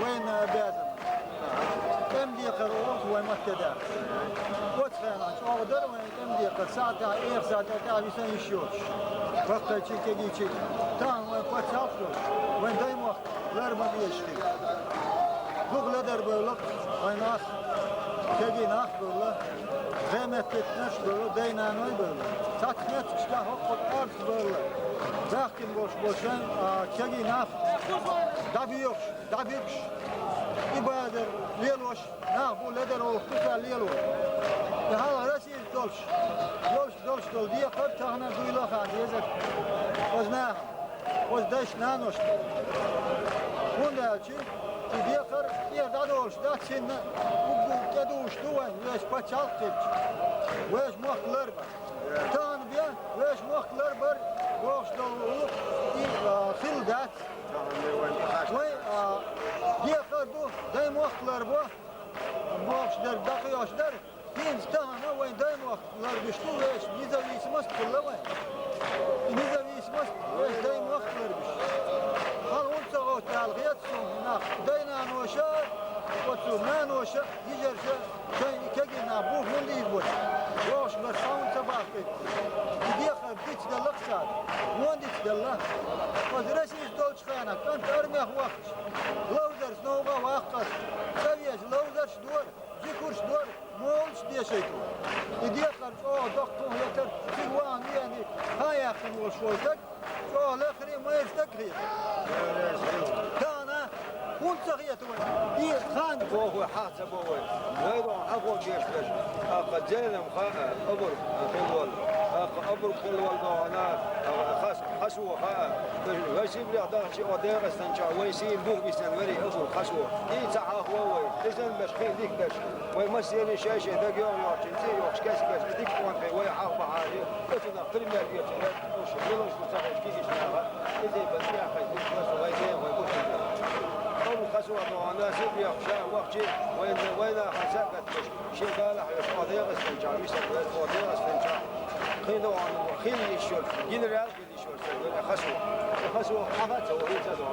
وين بازم كم دقيقة روح وين ما تدا وتخيل شو أقدر وين كم دقيقة ساعة إيه ساعة تعبي سن يشوش وقت شيء تجي شيء تان وين قد شافوش وين دايم وقت غير ما بيشتي بقول لدر بقولك وين ناس تجي ناس بقوله زي ما تتنش بقوله دينا نوي بقوله ساعة تشتغل حق أرض بقوله زاكين boşan çegi naf dabiyok ibader leloş na bu leder o tuta lelo ya hala rasi dolş diye kap tahna duyla ha diyecek ozna ozdaş nanoş bunda çi diye kar yer da dolş da sen bu keduş duvan veş paçal tip veş muhlar tan biya veş muhlar bar boş dolu خلدات وي دي قدو دايم وقتلر بو boş der bakıyorş der fin stana وين دايم وقتلر düştü ve nizaviyetimiz kullanmay nizaviyetimiz ve دايم وقتلر düş hal olsa o talgiyat sonuna dayna noşa وتسمع نوشة يجرش شيء كجنا بوه من يبوش واش برساون تباكي يديخ بديت دلك صار وين ديت دلك وزرسي يدوش خانة كنت أرميه وقت لودرس نوبة وقت سويش لودرس دور ذكرش دور مولش دي شيء يديخ أو دكتور يتر سوان يعني هاي أخي وشويتك شو الآخرين ما يستكري كل صغيرة دي خان فوق حاسب هو غير أقوى جيش أقل جيلم أبر خلول أبر خلول أنا خشوة ويسيب لي هذا شيء ودير استنشق ويسيب دوه بيستنوري أبر خشوة إيه تعاق هو إذن مش خيل ديك بس ويمسيني شاشة ذاك يوم يوم تنسي يوم كاس بس ديك وان في ويا حاق بعاري كتنا قريب ما بيجي وش يلا شو صار كيف يشتغل إذا بس يا أخي بس ويجي ويقول خسوة معنا سبيا خشاء وقتي وين حسابت شيء قال حيش قضية استنجا ميسك قضية استنجا خينو عن خين يشول جنرال يشول خسوة حفظ هو يجازو